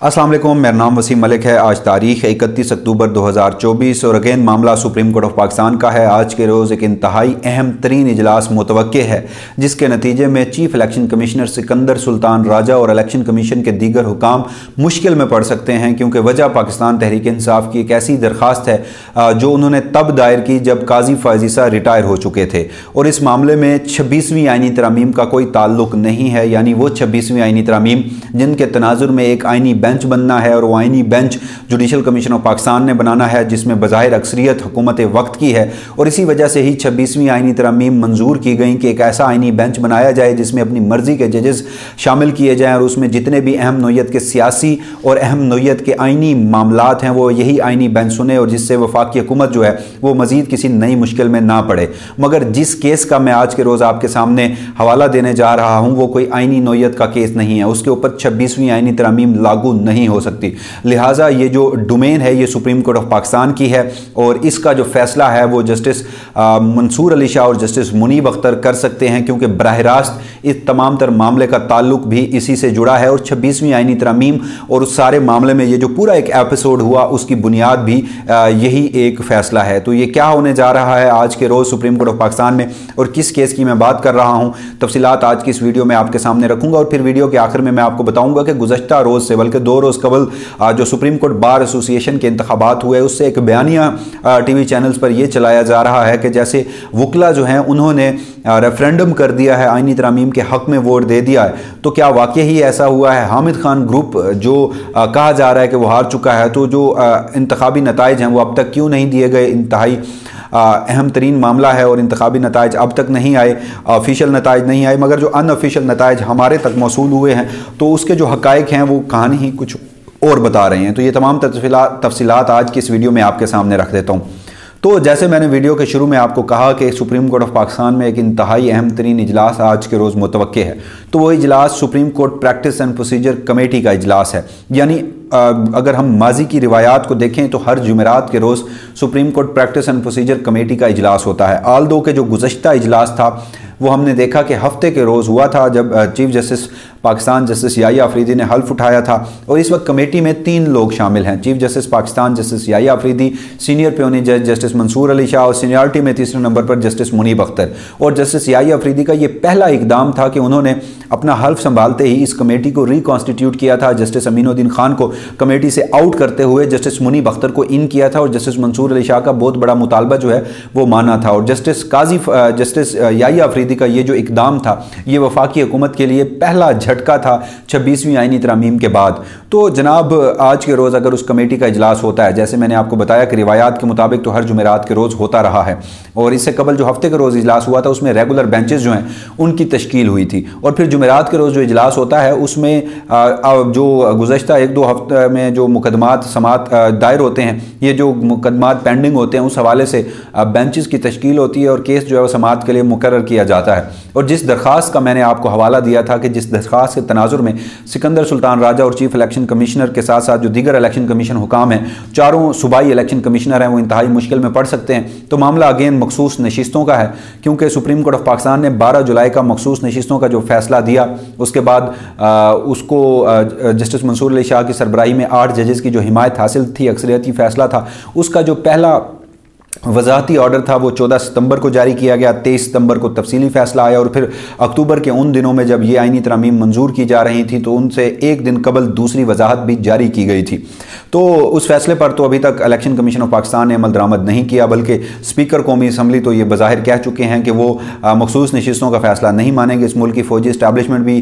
अस्सलाम वालेकुम, मेरा नाम वसीम मलिक है। आज तारीख़ 31 अक्टूबर 2024 और अगेन मामला सुप्रीम कोर्ट ऑफ पाकिस्तान का है। आज के रोज़ एक इंतहाई अहम तरीन इजलास मुतवक्के है, जिसके नतीजे में chief election commissioner Sikandar Sultan Raja और इलेक्शन कमीशन के दीगर हुकाम मुश्किल में पड़ सकते हैं, क्योंकि वजह पाकिस्तान तहरीक इंसाफ की एक ऐसी दरख्वास्त है जो उन्होंने तब दायर की जब काजी फायजीसा रिटायर हो चुके थे और इस मामले में 26वीं आइनी तरामीम का कोई ताल्लुक नहीं है। यानी वो 26वीं आइनी तरामीम जिनके तनाजुर में एक आइनी बेंच बनना है और वो आइनी bench judicial commission of Pakistan ने बनाना है, जिसमें बज़ाहिर अक्सरियत हुकूमत वक्त की है। और इसी वजह से ही 26वीं आइनी तरामीम मंजूर की गई कि एक ऐसा आइनी बेंच बनाया जाए जिसमें अपनी मर्जी के जजेस शामिल किए जाएँ और उसमें जितने भी अहम नौयत के सियासी और अहम नौयत के आइनी मामलात हैं वो यही आइनी बेंच सुने, और जिससे वफाकी हुकूमत जो है वो मजीद किसी नई मुश्किल में ना पड़े। मगर जिस केस का मैं आज के रोज़ आपके सामने हवाला देने जा रहा हूँ वो कोई आइनी नौयत का केस नहीं है, उसके ऊपर 26वीं आइनी तरामीम लागू नहीं हो सकती। लिहाजा ये जो डोमेन है ये सुप्रीम कोर्ट ऑफ पाकिस्तान की है और इसका जो फैसला है वो जस्टिस मंसूर अली शाह और जस्टिस मुनीब अख्तर कर सकते हैं, क्योंकि बराह रास्त इस तमाम तर मामले का ताल्लुक भी इसी से जुड़ा है। और 26वीं आइनी तरामीम और उस सारे मामले में ये जो पूरा एक एपिसोड हुआ उसकी बुनियाद भी यही एक फैसला है। तो ये क्या होने जा रहा है आज के रोज़ सुप्रीम कोर्ट ऑफ पाकिस्तान में और किस केस की मैं बात कर रहा हूँ, तफसीलात आज की इस वीडियो में आपके सामने रखूंगा। और फिर वीडियो के आखिर में मैं आपको बताऊंगा कि गुज़श्ता रोज़ से बल्कि 2 रोज़ कबल जो सुप्रीम कोर्ट बार एसोसिएशन के इंतखाबात हुए उससे एक बयानिया टीवी चैनल्स पर यह चलाया जा रहा है कि जैसे वकला जो हैं उन्होंने रेफरेंडम कर दिया है, आइनी तरामीम के हक में वोट दे दिया है। तो क्या वाकई ही ऐसा हुआ है? हामिद खान ग्रुप जो कहा जा रहा है कि वो हार चुका है, तो जो इंतखाबी नताइज हैं वो अब तक क्यों नहीं दिए गए? इंतहाई अहम तरीन मामला है और इंतखाबी नताइज अब तक नहीं आए, ऑफिशियल नताइज नहीं आए, मगर जो अनऑफिशियल नताइज हमारे तक मौसूल हुए हैं तो उसके जो हकायक हैं वो कहानी ही कुछ और बता रहे हैं। तो ये तमाम तफसीलात आज की इस वीडियो में आपके सामने रख देता हूँ। तो जैसे मैंने वीडियो के शुरू में आपको कहा कि सुप्रीम कोर्ट ऑफ पाकिस्तान में एक इंतहाई अहम तरीन इजलास आज के रोज़ मुतवक्के है, तो वो इजलास supreme court practice and procedure committee का इजलास है। यानी अगर हम माजी की रिवायात को देखें तो हर जुमेरात के रोज़ supreme court practice and procedure committee का इजलास होता है। आल दो के जो गुज़श्ता इजलास था वो हमने देखा कि हफ्ते के रोज़ हुआ था, जब chief justice Pakistan justice Yahya Afridi ने हल्फ उठाया था। और इस वक्त कमेटी में 3 लोग शामिल हैं, chief justice Pakistan justice Yahya Afridi, senior puisne जज जस्टिस मंसूर अली शाह और सीनियरिटी में तीसरे नंबर पर जस्टिस मुनीब अख्तर। और जस्टिस याहिया अफरीदी का ये पहला इकदाम था कि उन्होंने अपना हल्फ संभालते ही इस कमेटी को रिकॉन्स्टिट्यूट किया था। जस्टिस अमीनुद्दीन खान को कमेटी से आउट करते हुए जस्टिस मुनीब अख्तर को इन किया था और जस्टिस मंसूर अली शाह का बहुत बड़ा मुतालबा जो है वो माना था। और जस्टिस याहिया अफरीदी का ये जो इकदाम था ये वफाकी हुकूमत के लिए पहला झटका था 26वीं आइनी तरामीम के बाद। तो जनाब आज के रोज़ अगर उस कमेटी का इजलास होता है, जैसे मैंने आपको बताया कि रिवायात के मुताबिक तो हर जुमेरात के रोज़ होता रहा है, और इससे कबल जो हफ्ते के रोज़ इजलास हुआ था उसमें रेगुलर बेंचेस जो हैं उनकी तश्कील हुई थी। और फिर जुमेरात के रोज़ जो इजलास होता है उसमें जो गुज़श्ता 1-2 हफ्ते में जो मुकदमात समात दायर होते हैं, ये जो मुकदमात पेंडिंग होते हैं, उस हवाले से बेंचेस की तश्कील होती है और केस जो है वो समात के लिए मुकर्रर किया जाता है। और जिस दरख्वास्त का मैंने आपको हवाला दिया था कि जिस दरख्वास्त के तनाजुर में सिकंदर सुल्तान राजा और चीफ इलेक्शन कमिश्नर के साथ साथ जो दीगर इलेक्शन कमीशन हुकाम हैं, 4 सूबाई इलेक्शन कमिश्नर हैं, वो इंतहाई मुश्किल में पड़ सकते हैं। तो मामला अगेन मखसूस नशिस्तों का है, क्योंकि सुप्रीम कोर्ट ऑफ पाकिस्तान ने 12 जुलाई का मखसूस नशिस्तों का जो फैसला दिया उसके बाद उसको जस्टिस मंसूर अली शाह की सरबराही में 8 जजेस की जो हिमायत हासिल थी, अक्सरियती फैसला था, उसका जो पहला वजाहती ऑर्डर था वो 14 सितंबर को जारी किया गया। 23 सितंबर को तफसीली फैसला आया और फिर अक्टूबर के उन दिनों में जब ये आइनी तरामीम मंजूर की जा रही थी तो उनसे एक दिन कबल दूसरी वजाहत भी जारी की गई थी। तो उस फैसले पर तो अभी तक इलेक्शन कमीशन ऑफ पाकिस्तान ने अमल दरामद नहीं किया, बल्कि स्पीकर कौमी असम्बली तो ये बज़ाहिर कह चुके हैं कि वो मखसूस नशिस्तों का फैसला नहीं मानेंगे। इस मुल्क की फौजी इस्टेब्लिशमेंट भी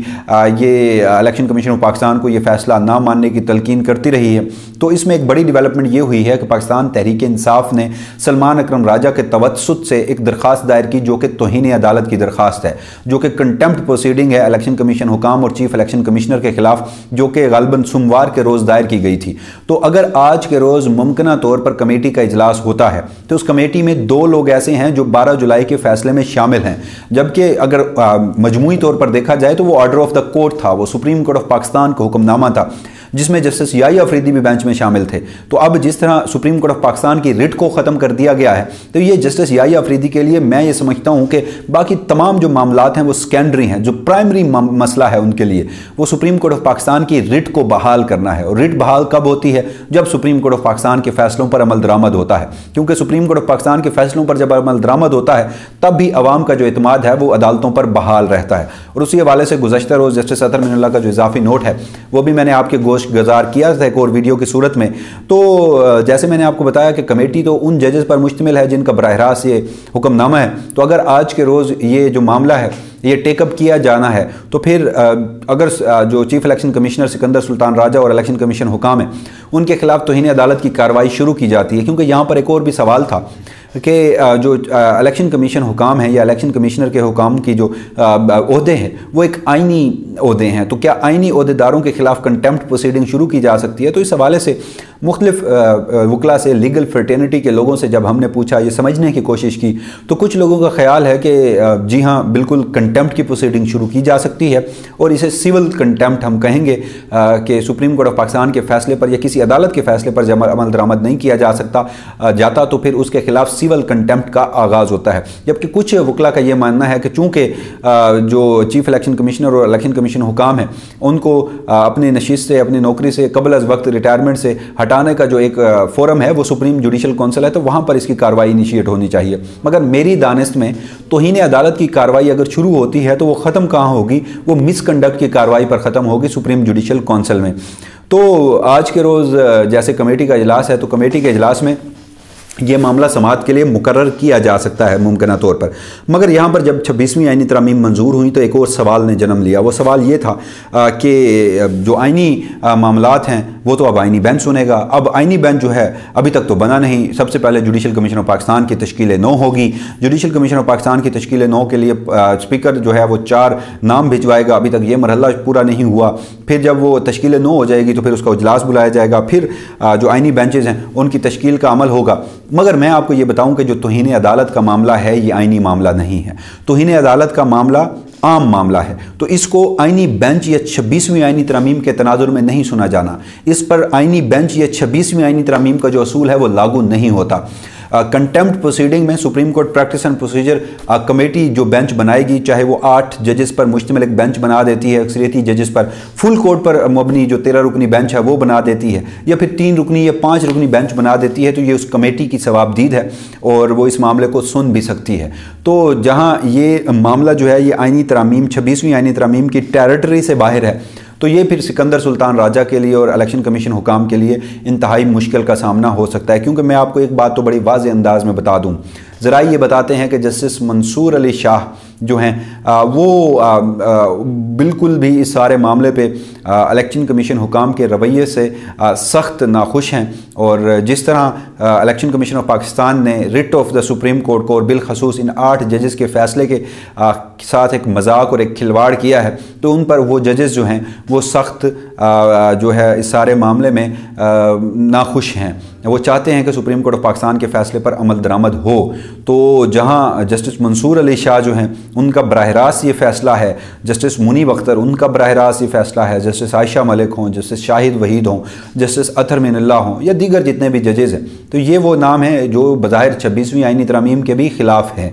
ये इलेक्शन कमीशन ऑफ पाकिस्तान को ये फैसला ना मानने की तलकीन करती रही है। तो इसमें एक बड़ी डेवलपमेंट ये हुई है कि पाकिस्तान तहरीक इंसाफ ने सलमान अकरम राजा के तवत्सुत से एक दरख्वास्त दायर की जो कि तौहीन अदालत की दरख्वास्त है, जो कि कंटेम्प्ट प्रोसीडिंग है इलेक्शन कमीशन हुकाम और चीफ इलेक्शन कमिश्नर के खिलाफ, जो कि गालिबन सोमवार के रोज़ दायर की गई थी। तो अगर आज के रोज़ मुमकिना तौर पर कमेटी का इजलास होता है तो उस कमेटी में 2 लोग ऐसे हैं जो 12 जुलाई के फैसले में शामिल हैं, जबकि अगर मजमूई तौर पर देखा जाए तो वो ऑर्डर ऑफ द कोर्ट था, वो सुप्रीम कोर्ट ऑफ पाकिस्तान का हुक्मनामा था। जिसमें जस्टिस याहिया अफरीदी भी बेंच में शामिल थे। तो अब जिस तरह सुप्रीम कोर्ट ऑफ पाकिस्तान की रिट को ख़त्म कर दिया गया है, तो ये जस्टिस याहिया अफरीदी के लिए मैं ये समझता हूँ कि बाकी तमाम जो मामलात हैं वो सेकेंडरी हैं। जो प्राइमरी मसला है उनके लिए वो सुप्रीम कोर्ट ऑफ पाकिस्तान की रिट को बहाल करना है। और रिट बहाल कब होती है? जब सुप्रीम कोर्ट ऑफ पाकिस्तान के फैसलों पर अमल दरामद होता है, क्योंकि सुप्रीम कोर्ट ऑफ पाकिस्तान के फैसलों पर जब अमल दरामद होता है तब भी अवाम का जो एतमाद है वो अदालतों पर बहाल रहता है। और उसी हवाले से गुज़श्ता रोज़ जस्टिस अतर मिनल्लाह का जो इजाफी नोट है वो भी मैंने आपके गोश्त गुजार किया था एक और वीडियो की सूरत में। तो जैसे मैंने आपको बताया कि कमेटी तो उन जजेस पर मुश्तमिल है जिनका बराह रास्त ये हुक्मनामा है। तो अगर आज के रोज़ ये जो मामला है ये टेकअप किया जाना है तो फिर अगर जो chief election commissioner Sikandar Sultan Raja और इलेक्शन कमीशन हुकाम है उनके खिलाफ तौहीन अदालत की कार्रवाई शुरू की जाती है। क्योंकि यहाँ पर एक और भी सवाल था कि जो इलेक्शन कमीशन हुकाम है या इलेक्शन कमिश्नर के हुकाम की जो ओहदे हैं वो एक आइनी ओहदे हैं, तो क्या आइनी ओहदेदारों के खिलाफ कंटेम्प्ट प्रोसीडिंग शुरू की जा सकती है? तो इस हवाले से मुख्तलिफ वकला से, लीगल फ्रेटर्निटी के लोगों से जब हमने पूछा, ये समझने की कोशिश की, तो कुछ लोगों का ख्याल है कि जी हाँ बिल्कुल कंटेम्प्ट की प्रोसीडिंग शुरू की जा सकती है और इसे सिविल कंटेम्प्ट हम कहेंगे कि सुप्रीम कोर्ट ऑफ पाकिस्तान के फैसले पर या किसी अदालत के फैसले पर जब अमल दरामद नहीं किया जा सकता जाता तो फिर उसके खिलाफ सिविल कंटेम्प्ट का आगाज़ होता है। जबकि कुछ वकला का यह मानना है कि चूँकि जो चीफ इलेक्शन कमिश्नर और इलेक्शन कमीशन हुकाम है उनको अपनी नशिस्त से, अपनी नौकरी से कबल अज वक्त रिटायरमेंट से हटाने का जो एक फोरम है वो सुप्रीम जुडिशल काउंसिल है, तो वहाँ पर इसकी कार्रवाई इनिशिएट होनी चाहिए। मगर मेरी दानिश में तौहीन अदालत की कार्रवाई अगर शुरू होती है तो वो ख़त्म कहाँ होगी? वो मिसकंडक्ट की कार्रवाई पर ख़त्म होगी सुप्रीम जुडिशल काउंसिल में। तो आज के रोज़ जैसे कमेटी का इजलास है तो कमेटी के इजलास में ये मामला समाअत के लिए मुकर्रर किया जा सकता है मुमकिन तौर पर। मगर यहाँ पर जब 26वीं आइनी तरमीम मंजूर हुई तो एक और सवाल ने जन्म लिया। वो सवाल ये था कि जो आइनी मामलात हैं वो तो अब आइनी बेंच सुनेगा। अब आइनी बेंच जो है अभी तक तो बना नहीं। सबसे पहले जुडिशल कमीशन ऑफ पाकिस्तान की तश्कील 9 होगी। जुडिशल कमीशन ऑफ पाकिस्तान की तश्कील 9 के लिए स्पीकर जो है वो 4 नाम भिजवाएगा। अभी तक ये मरहला पूरा नहीं हुआ। फिर जब वो तश्कील 9 हो जाएगी तो फिर उसका इजलास बुलाया जाएगा, फिर जो आइनी बेंचेस हैं उनकी तश्कील का अमल होगा। मगर मैं आपको ये बताऊं कि जो तौहीन अदालत का मामला है ये आइनी मामला नहीं है। तौहीन अदालत का मामला आम मामला है, तो इसको आइनी बेंच या 26वीं आइनी तरमीम के तनाजुर में नहीं सुना जाना। इस पर आइनी बेंच या 26वीं आइनी तरमीम का जो असूल है वो लागू नहीं होता। कंटेम्प्ट प्रोसीडिंग में supreme court practice and procedure committee जो बेंच बनाएगी, चाहे वो 8 जजेस पर मुश्तमिल एक बेंच बना देती है, अक्सरियती जजेस पर, फुल कोर्ट पर मबनी जो 13 रुकनी बेंच है वो बना देती है, या फिर 3 रुकनी या 5 रुकनी बेंच बना देती है, तो ये उस कमेटी की सवाबदीद है और वो इस मामले को सुन भी सकती है। तो जहाँ ये मामला जो है ये आइनी तरामीम 26वीं आइनी तरामीम की टेरिटरी से बाहर है, तो ये फिर सिकंदर सुल्तान राजा के लिए और इलेक्शन कमीशन हुकाम के लिए इंतहाई मुश्किल का सामना हो सकता है। क्योंकि मैं आपको एक बात तो बड़ी वाज़ेह अंदाज में बता दूं, ज़रा ये बताते हैं कि जस्टिस मंसूर अली शाह जो हैं वो बिल्कुल भी इस सारे मामले पे इलेक्शन कमीशन हुकाम के रवैये से सख्त नाखुश हैं। और जिस तरह इलेक्शन कमीशन ऑफ पाकिस्तान ने writ of the supreme court को और बिलखसूस इन 8 जजेस के फ़ैसले के साथ एक मजाक और एक खिलवाड़ किया है, तो उन पर वो जजेस जो हैं वो सख्त जो है इस सारे मामले में नाखुश हैं। वो चाहते हैं कि सुप्रीम कोर्ट ऑफ पाकिस्तान के फ़ैसले पर अमल दरामद हो। तो जहां जस्टिस मंसूर अली शाह जो हैं उनका बराह रास्त ये फ़ैसला है, जस्टिस मुनीब अख्तर उनका बराह रास्त ये फ़ैसला है, जस्टिस आयशा मलिक हों, जस्टिस शाहिद वहीद हों, जस्टिस अतर मिनल्लाह हों या दीगर जितने भी जजेज़ हैं, तो ये वो नाम हैं जो बज़ाहिर 26वीं आइनी तरमीम के भी ख़िलाफ़ हैं,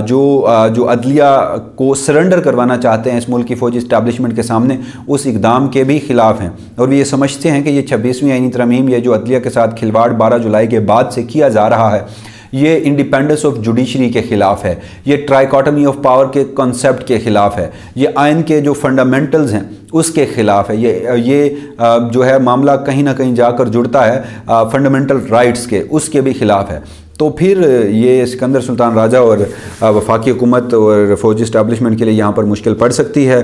जो अदलिया को सरेंडर करवाना चाहते हैं इस मुल्क की फ़ौजी इस्टेब्लिशमेंट के सामने, उस इक़दाम के भी ख़िलाफ़ हैं। और वे ये समझते हैं कि ये 26वीं आइनी तरमीम या जो अदलिया के साथ खिलवाड़ 12 जुलाई के बाद से किया जा रहा है, ये इंडिपेंडेंस ऑफ जुडिशरी के ख़िलाफ़ है, ये ट्राइकॉटमी ऑफ पावर के कॉन्सेप्ट के ख़िलाफ़ है, ये आइन के जो फंडामेंटल्स हैं उसके ख़िलाफ़ है, ये जो है मामला कहीं ना कहीं जाकर जुड़ता है फंडामेंटल राइट्स के, उसके भी ख़िलाफ़ है। तो फिर ये सिकंदर सुल्तान राजा और वफाकी हुकूमत और फौजी इस्टेब्लिशमेंट के लिए यहाँ पर मुश्किल पड़ सकती है।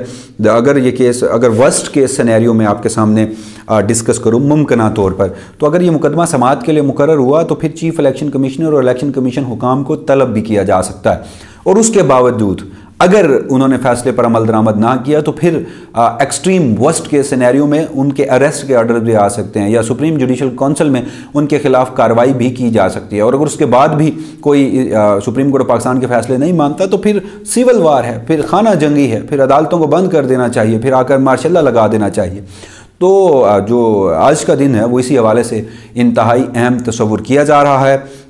अगर ये केस, अगर वर्स्ट केस सिनेरियो में आपके सामने डिस्कस करूँ मुमकिन तौर पर, तो अगर ये मुकदमा समाअत के लिए मुकर्रर हुआ तो फिर चीफ इलेक्शन कमिश्नर और इलेक्शन कमीशन हुकाम को तलब भी किया जा सकता है। और उसके बावजूद अगर उन्होंने फैसले पर अमल दरामद ना किया तो फिर एक्सट्रीम वर्स्ट के सिनेरियो में उनके अरेस्ट के ऑर्डर भी आ सकते हैं या सुप्रीम जुडिशल काउंसिल में उनके खिलाफ कार्रवाई भी की जा सकती है। और अगर उसके बाद भी कोई सुप्रीम कोर्ट ऑफ पाकिस्तान के फैसले नहीं मानता तो फिर सिविल वार है, फिर खाना जंगी है, फिर अदालतों को बंद कर देना चाहिए, फिर आकर मार्शल लगा देना चाहिए। तो जो आज का दिन है वो इसी हवाले से इंतहाई अहम तस्वुर किया जा रहा है।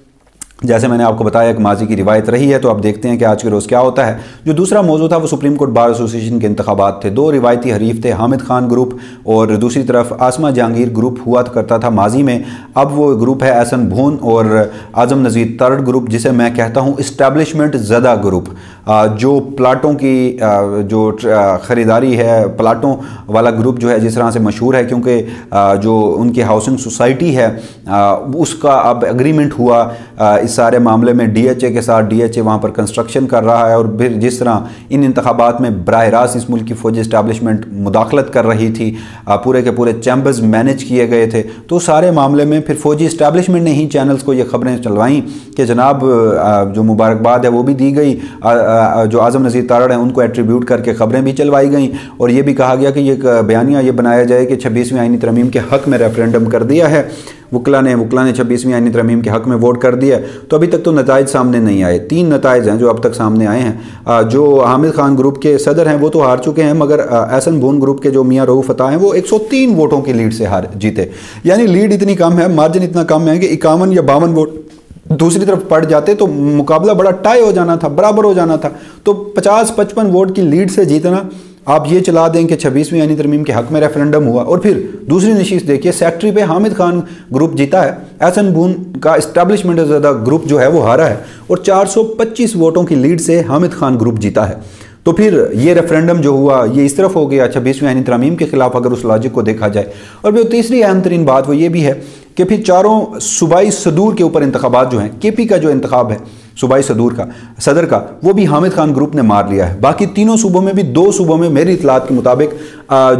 जैसे मैंने आपको बताया एक माजी की रिवायत रही है, तो अब देखते हैं कि आज के रोज़ क्या होता है। जो दूसरा मौजू था वो सुप्रीम कोर्ट बार एसोसिएशन के इंतखाबात थे। दो रिवायती हरीफ थे, हामिद खान ग्रुप और दूसरी तरफ आसमा जहांगीर ग्रुप हुआ करता था माजी में। अब वो ग्रुप है एहसन भून और आज़म नज़ीर तरड़ ग्रुप, जिसे मैं कहता हूँ इस्टेब्लिशमेंट ज़दा ग्रुप। जो प्लाटों की जो ख़रीदारी है, प्लाटों वाला ग्रुप जो है जिस तरह से मशहूर है, क्योंकि जो उनकी हाउसिंग सोसाइटी है उसका अब एग्रीमेंट हुआ इस सारे मामले में डीएचए के साथ। डीएचए वहाँ पर कंस्ट्रक्शन कर रहा है और फिर जिस तरह इन इंतखाबात में बराह रास्त इस मुल्क की फ़ौजी इस्टेब्लिशमेंट मुदाखलत कर रही थी, पूरे के पूरे चैम्बर्स मैनेज किए गए थे, तो सारे मामले में फिर फ़ौजी इस्टेब्लिशमेंट ने ही चैनल्स को ये खबरें चलवाईं कि जनाब जो मुबारकबाद है वो भी दी गई, जो आज़म नज़ीर तारड़ हैं उनको एट्रीब्यूट करके ख़बरें भी चलवाई गई और ये भी कहा गया कि ये बयानिया ये बनाया जाए कि 26वीं आईनी तरमीम के हक़ में रेफरेंडम कर दिया है। वकला ने 26वीं आईनी तरमीम के हक़ में वोट कर दिया। तो अभी तक तो नताइज सामने नहीं आए। 3 नताइज हैं जो अब तक सामने आए हैं। जो हामिद खान ग्रुप के सदर हैं वो तो हार चुके हैं, मगर एहसन भून ग्रुप के जो मियाँ रऊफ़ अता हैं वो 103 वोटों की लीड से जीते। यानी लीड इतनी कम है, मार्जिन इतना कम है कि 51 या 52 वोट दूसरी तरफ पड़ जाते तो मुकाबला बड़ा टाई हो जाना था, बराबर हो जाना था। तो 50-55 वोट की लीड से जीतना, आप ये चला दें कि 26वीं आईनी तरमीम के हक़ में रेफरेंडम हुआ और फिर दूसरी नशीस देखिए, सेक्रेटरी पे हामिद खान ग्रुप जीता है, एहसन भून का इस्टेब्लिशमेंट ज़्यादा ग्रुप जो है वो हारा है और 425 वोटों की लीड से हामिद खान ग्रुप जीता है। तो फिर ये रेफरेंडम जो हुआ ये इस तरफ हो गया 26वीं आईनी तरमीम के खिलाफ, अगर उस लॉजिक को देखा जाए। और फिर तीसरी अहम तरीन बात वो ये भी है कि फिर चारों सूबाई सदूर के ऊपर इंतखाबात जो हैं, केपी का जो इंतखाब है सूबाई सदर का, वो भी हामिद खान ग्रुप ने मार लिया है। बाकी तीनों सूबों में भी 2 सूबों में मेरी इतलात के मुताबिक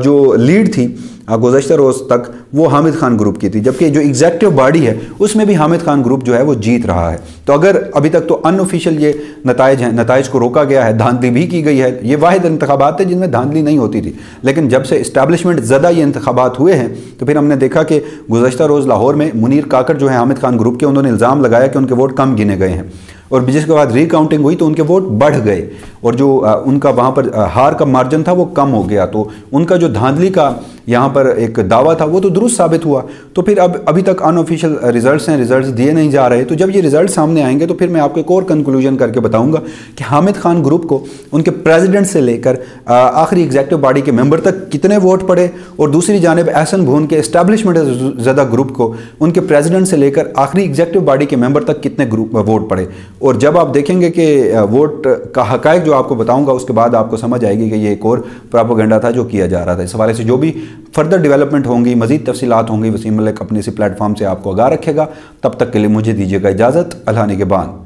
जो लीड थी गुज़श्ता रोज़ तक वो हामिद खान ग्रुप की थी, जबकि जो एग्जेक्टिव बॉडी है उसमें भी हामिद खान ग्रुप जो है वो जीत रहा है। तो अगर अभी तक तो अनऑफिशियल ये नताइज हैं, नताइज को रोका गया है, धांधली भी की गई है। ये वाहिद इंतखाबात थे जिनमें धांधली नहीं होती थी, लेकिन जब से इस्टेब्लिशमेंट ज़्यादा ये इंतखाबात हुए हैं तो फिर हमने देखा कि गुज़श्ता रोज़ लाहौर में मुनीर काकड़ जो है हामिद खान ग्रुप के, उन्होंने इल्ज़ाम लगाया कि उनके वोट कम गिने गए हैं और जिसके बाद रिकाउंटिंग हुई तो उनके वोट बढ़ गए और जो उनका वहाँ पर हार का मार्जिन था वो कम हो गया। तो उनका जो धांधली का यहाँ पर एक दावा था वो तो दुरुस्त साबित हुआ। तो फिर अब अभी तक अनऑफिशियल रिजल्ट्स हैं, रिजल्ट्स दिए नहीं जा रहे। तो जब ये रिजल्ट सामने आएंगे तो फिर मैं आपको एक और कंक्लूजन करके बताऊंगा कि हामिद खान ग्रुप को उनके प्रेसिडेंट से लेकर आखिरी एग्जेक्टिव बॉडी के मेंबर तक कितने वोट पड़े और दूसरी जानिब एहसन भून के इस्टेब्लिशमेंट ज़दा ग्रुप को उनके प्रेसिडेंट से लेकर आखिरी एग्जेक्टिव बॉडी के मेंबर तक कितने वोट पड़े। और जब आप देखेंगे कि वोट का हक़ाइक़ जो आपको बताऊंगा उसके बाद आपको समझ आएगी कि ये एक और प्रोपेगेंडा था जो किया जा रहा था। इस हवाले से जो भी फर्दर डेवलपमेंट होंगी, मज़ीद तफसीलात होंगी, वसीम मलिक अपने इसी प्लेटफॉर्म से आपको आगाह रखेगा। तब तक के लिए मुझे दीजिएगा इजाज़त। अल्लाह निगहबान।